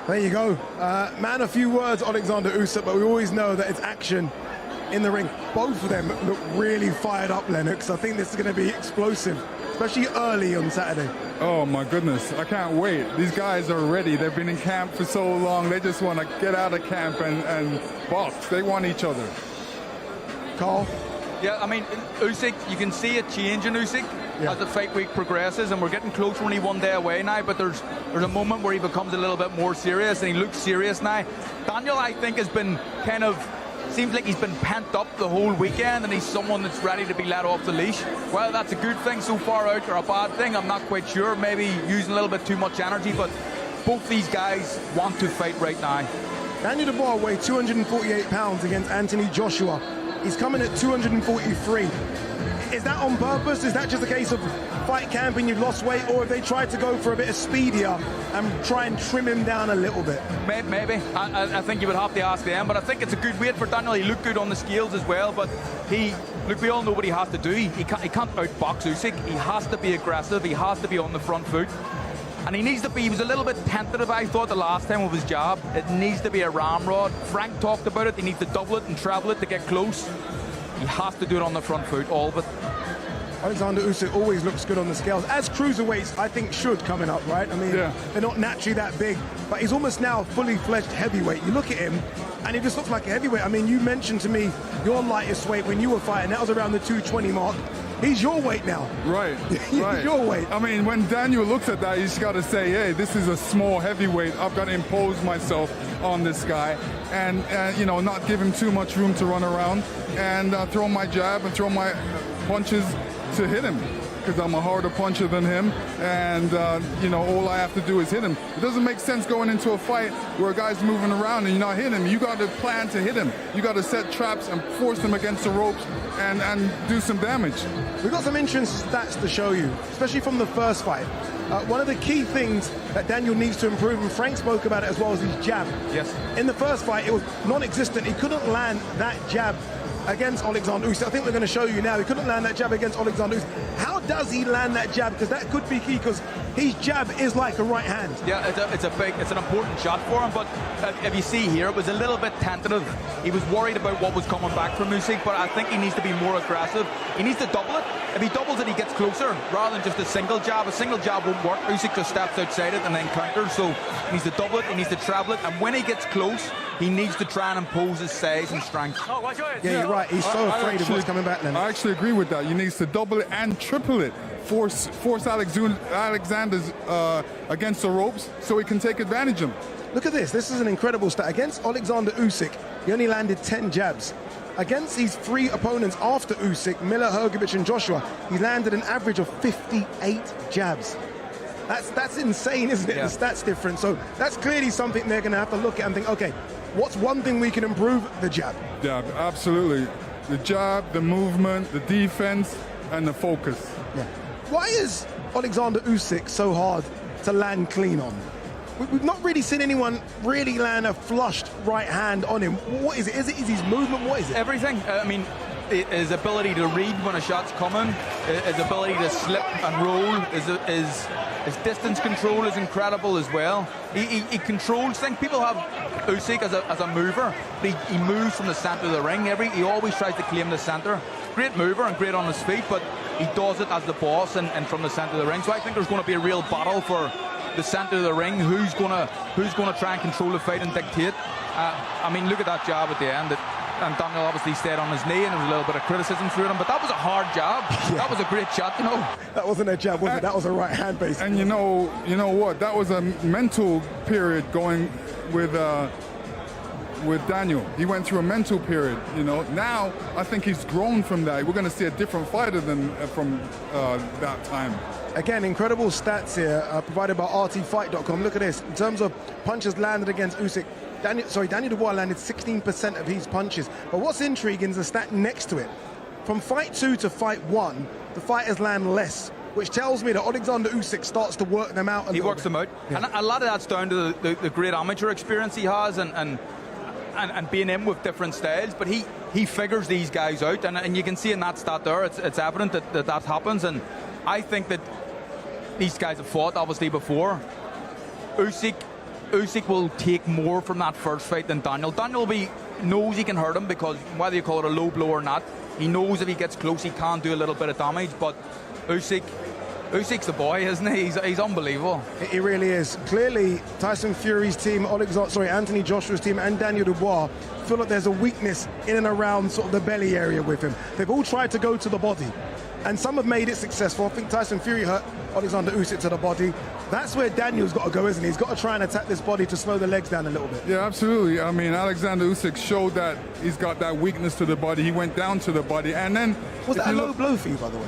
There you go. Man, a few words, Oleksandr Usyk, but we always know that it's action in the ring. Both of them look really fired up, Lennox. I think this is going to be explosive, especially early on Saturday. Oh my goodness, I can't wait. These guys are ready. They've been in camp for so long. They just want to get out of camp and box. They want each other. Carl? Yeah, I mean, Usyk, you can see a change in Usyk as the fight week progresses, and we're getting closer, only 1 day away now, but there's a moment where he becomes a little bit more serious, and he looks serious now. Daniel, I think, has been kind of, seems like he's been pent up the whole weekend, and he's someone that's ready to be let off the leash. Well, that's a good thing so far out, or a bad thing, I'm not quite sure. Maybe using a little bit too much energy, but both these guys want to fight right now. Daniel Dubois weighed 248 pounds against Anthony Joshua. He's coming at 243. Is that on purpose? Is that just a case of fight camp and you've lost weight, or have they tried to go for a bit of speedier and try and trim him down a little bit? Maybe. I think you would have to ask them, but I think it's a good weight for Daniel. He looked good on the scales as well, but look, we all know what he has to do. He can't outbox Usyk. He has to be aggressive. He has to be on the front foot. And he needs to be, he was a little bit tentative, I thought, the last time with his jab. It needs to be a ramrod. Frank talked about it. He needs to double it and treble it to get close. He has to do it on the front foot, all of it. Oleksandr Usyk always looks good on the scales, as cruiserweights I think should coming up, right? I mean, they're not naturally that big, but he's almost now fully fledged heavyweight. You look at him, and he just looks like a heavyweight. I mean, you mentioned to me your lightest weight when you were fighting, that was around the 220 mark. He's your weight now. Right, right. Your weight. I mean, when Daniel looks at that, he's got to say, hey, this is a small heavyweight. I've got to impose myself on this guy and you know, not give him too much room to run around and throw my jab and throw my punches to hit him, because I'm a harder puncher than him, and you know, all I have to do is hit him. It doesn't make sense going into a fight where a guy's moving around and you're not hitting him. You got to plan to hit him. You got to set traps and force him against the ropes and do some damage. We've got some interesting stats to show you, especially from the first fight. One of the key things that Daniel needs to improve, and Frank spoke about it as well, is his jab. Yes. In the first fight, it was non-existent. He couldn't land that jab against Oleksandr Usyk. I think we're going to show you now. He couldn't land that jab against Oleksandr Usyk. How does he land that jab? Because that could be key, because his jab is like a right hand. Yeah, it's an important shot for him, but if you see here, it was a little bit tentative. He was worried about what was coming back from Usyk, but I think he needs to be more aggressive. He needs to double it. If he doubles it, he gets closer, rather than just a single jab. A single jab won't work. Usyk just steps outside it and then counters, so he needs to double it, he needs to treble it, and when he gets close, he needs to try and impose his size and strength. Yeah, you're right. He's so afraid of what's coming back then. I actually agree with that. He needs to double it and triple it. Force Alexander's against the ropes so he can take advantage of him. Look at this. This is an incredible stat. Against Oleksandr Usyk, he only landed 10 jabs. Against his 3 opponents after Usyk, Miller, Hrgovic, and Joshua, he landed an average of 58 jabs. That's insane, isn't it? Yeah. The stats difference. So that's clearly something they're going to have to look at and think, okay, what's one thing we can improve? The jab. Yeah, absolutely. The jab, the movement, the defense, and the focus. Yeah. Why is Oleksandr Usyk so hard to land clean on? We've not really seen anyone really land a flushed right hand on him. What is it? Is his movement? What is it? Everything. I mean, his ability to read when a shot's coming, his ability to slip and roll, his distance control is incredible as well. He controls things. People have Usyk as a mover, but he moves from the centre of the ring. He always tries to claim the centre. Great mover and great on his feet, but he does it as the boss and from the centre of the ring. So I think there's going to be a real battle for the centre of the ring. Who's going to try and control the fight and dictate? I mean, look at that jab at the end. And Daniel obviously stayed on his knee, and there was a little bit of criticism through him, but that was a hard jab. Yeah. That was a great shot, you know. That wasn't a jab, was it? That was a right hand, basically. And you know what? That was a mental period going with Daniel. He went through a mental period, you know. Now, I think he's grown from that. We're going to see a different fighter than from that time. Again, incredible stats here provided by RTFight.com. Look at this. In terms of punches landed against Usyk, Daniel Dubois landed 16% of his punches. But what's intriguing is the stat next to it. From fight 2 to fight 1, the fighters land less, which tells me that Oleksandr Usyk starts to work them out a little bit. He works them out. Yeah. And a lot of that's down to the great amateur experience he has and being in with different styles. But he figures these guys out. And you can see in that stat there, it's evident that happens. And I think that these guys have fought, obviously, before. Usyk will take more from that first fight than Daniel. Daniel knows he can hurt him, because whether you call it a low blow or not, he knows if he gets close he can do a little bit of damage. But Usyk's the boy, isn't he? He's unbelievable. He really is. Clearly, Tyson Fury's team, Anthony Joshua's team, and Daniel Dubois feel like there's a weakness in and around sort of the belly area with him. They've all tried to go to the body, and some have made it successful. I think Tyson Fury hurt Oleksandr Usyk to the body. That's where Daniel's got to go, isn't he? He's got to try and attack this body to slow the legs down a little bit. Yeah, absolutely. I mean, Oleksandr Usyk showed that he's got that weakness to the body. He went down to the body, and then... Was that a low blow for you, by the way?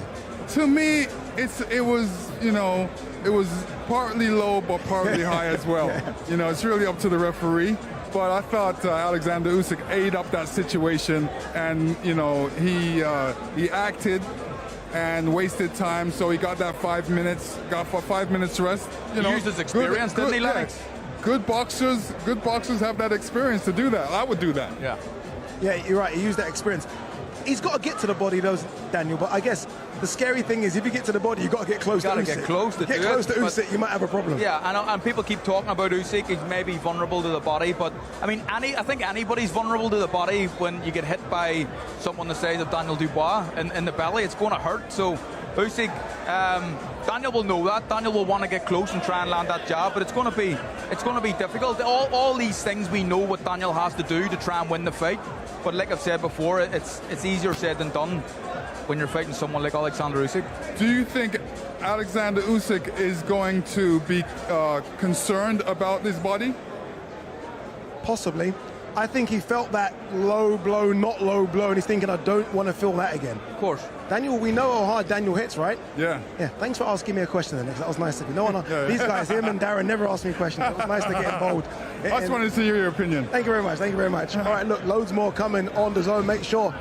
To me, it was partly low, but partly high as well. Yeah. You know, it's really up to the referee. But I thought Oleksandr Usyk ate up that situation, and, you know, he acted and wasted time, so he got that 5 minutes, got 5 minutes rest. You know, used his experience, didn't he, Lennox? Good boxers have that experience to do that. I would do that. Yeah. Yeah, you're right. He used that experience. He's got to get to the body, though, Daniel. But I guess the scary thing is if you get to the body, you've got to get close to Usyk. Get close to get do close it, to Usyk, you might have a problem. Yeah, and people keep talking about Usyk. He's maybe vulnerable to the body, but I mean, I think anybody's vulnerable to the body when you get hit by someone the size of Daniel Dubois in the belly. It's going to hurt. So Usyk, Daniel will know that. Daniel will want to get close and try and land that jab, but it's going to be difficult. All these things we know what Daniel has to do to try and win the fight. But like I've said before, it's easier said than done when you're fighting someone like Oleksandr Usyk. Do you think Oleksandr Usyk is going to be concerned about his body? Possibly. I think he felt that low blow, not low blow, and he's thinking, I don't want to feel that again. Of course. Daniel, we know how hard Daniel hits, right? Yeah. Yeah, thanks for asking me a question then, that was nice of you. No one, these guys, him and Darren, never asked me questions. It was nice to get involved. I just wanted to hear your opinion. Thank you very much, thank you very much. All right, look, loads more coming on DAZN. Make sure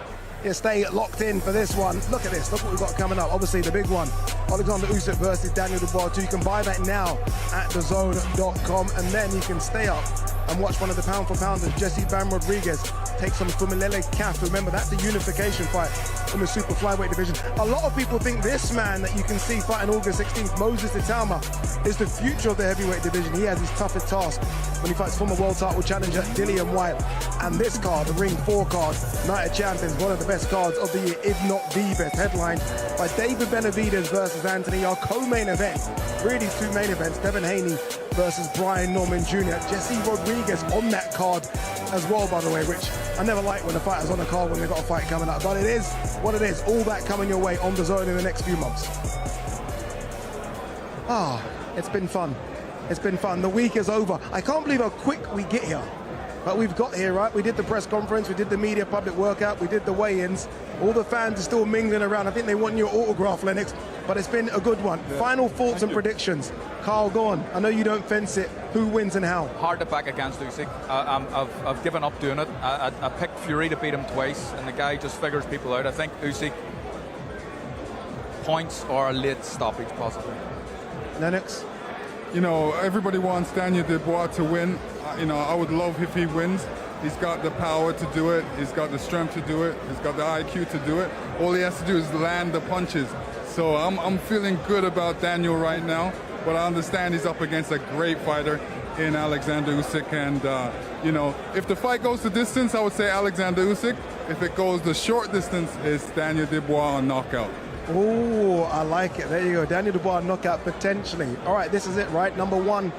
you stay locked in for this one. Look at this, look what we've got coming up. Obviously, the big one, Oleksandr Usyk versus Daniel Dubois 2. You can buy that now at DAZN.com, and then you can stay up and watch one of the pound-for-pounders, Jesse Bam Rodriguez, take some Fumilele Calf. Remember, that's the unification fight in the super flyweight division. A lot of people think this man that you can see fighting August 16th, Moses Italma, is the future of the heavyweight division. He has his toughest task when he fights former world title challenger Dillian White. And this card, the Ring 4 card, Night of Champions, one of the best cards of the year, if not the best, headlined by David Benavidez versus Anthony, our co-main event. Really two main events, Devin Haney versus Brian Norman Jr. Jesse Rodriguez on that card as well, by the way, which I never like when the fighter's on a card when they've got a fight coming up. But it is what it is. All that coming your way on DAZN in the next few months. It's been fun. It's been fun. The week is over. I can't believe how quick we get here. But we've got here, right? We did the press conference, we did the media public workout, we did the weigh-ins. All the fans are still mingling around. I think they want your autograph, Lennox, but it's been a good one. Yeah. Final thoughts and predictions. Carl, go on. I know you don't fence it. Who wins and how? Hard to back against Usyk. I've given up doing it. I picked Fury to beat him twice, and the guy just figures people out. I think Usyk points or a late stoppage possibly. Lennox? You know, everybody wants Daniel Dubois to win. You know, I would love if he wins. He's got the power to do it. He's got the strength to do it. He's got the IQ to do it. All he has to do is land the punches. So I'm feeling good about Daniel right now. But I understand he's up against a great fighter in Oleksandr Usyk. And, you know, if the fight goes the distance, I would say Oleksandr Usyk. If it goes the short distance, it's Daniel Dubois on knockout. Oh, I like it. There you go. Daniel Dubois knockout potentially. All right, this is it, right? Number 1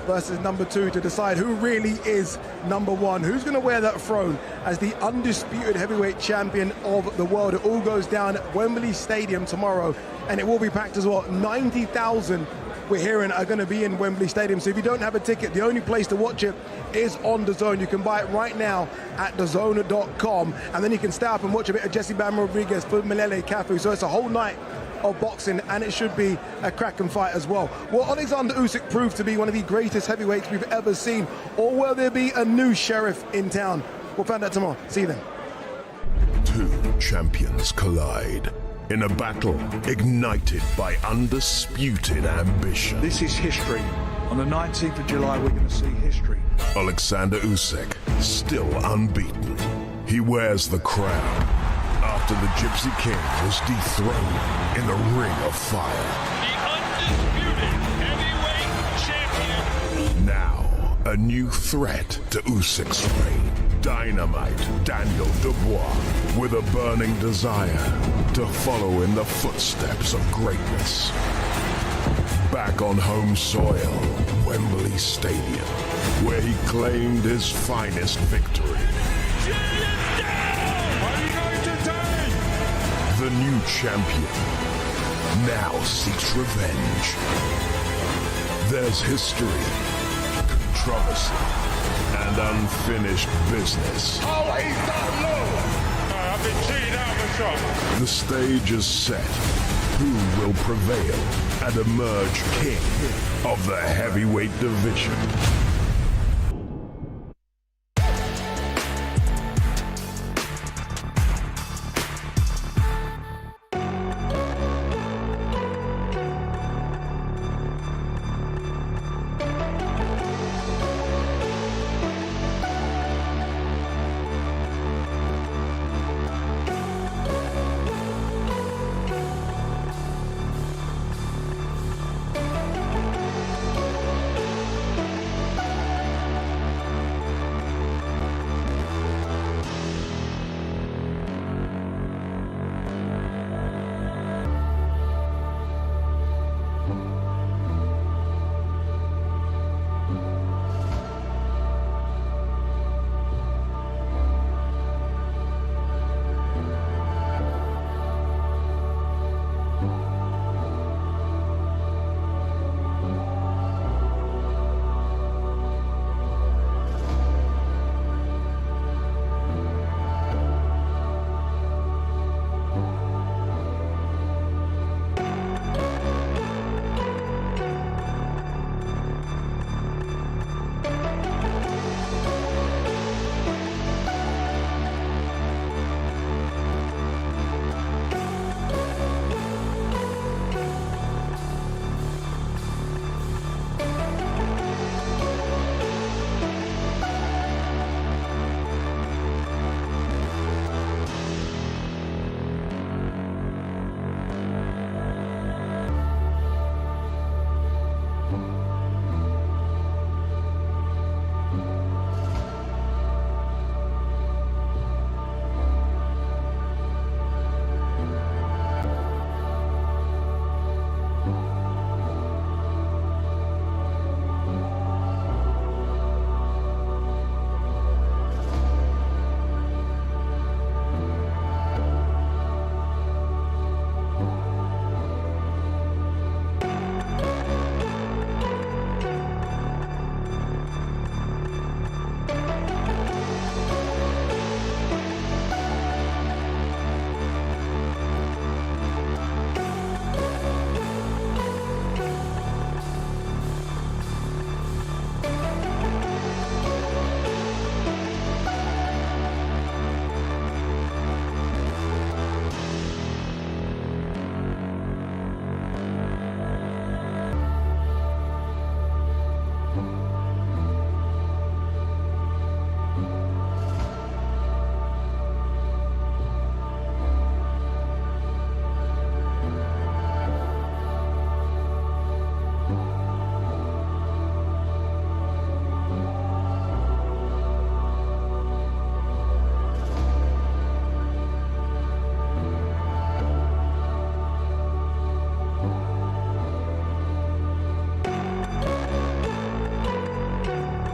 versus number 2 to decide who really is number 1. Who's going to wear that throne as the undisputed heavyweight champion of the world? It all goes down at Wembley Stadium tomorrow, and it will be packed as well. 90,000 we're hearing are going to be in Wembley Stadium. So if you don't have a ticket, the only place to watch it is on DAZN. You can buy it right now at DAZN.com, and then you can stay up and watch a bit of Jesse Bam Rodriguez for Milele Cafu. So it's a whole night of boxing, and it should be a cracking fight as well. Will Oleksandr Usyk prove to be one of the greatest heavyweights we've ever seen, or will there be a new sheriff in town? We'll find out tomorrow. See you then. Two champions collide in a battle ignited by undisputed ambition. This is history. On the 19th of July, we're going to see history. Oleksandr Usyk, still unbeaten. He wears the crown after the Gypsy King was dethroned in the Ring of Fire. The undisputed heavyweight champion. Now, a new threat to Usyk's reign. Dynamite Daniel Dubois, with a burning desire to follow in the footsteps of greatness. Back on home soil, Wembley Stadium, where he claimed his finest victory. The new champion now seeks revenge. There's history, controversy, and unfinished business. Oh, he's not low. I've been cheated out of the shot. The stage is set. Who will prevail and emerge king of the heavyweight division?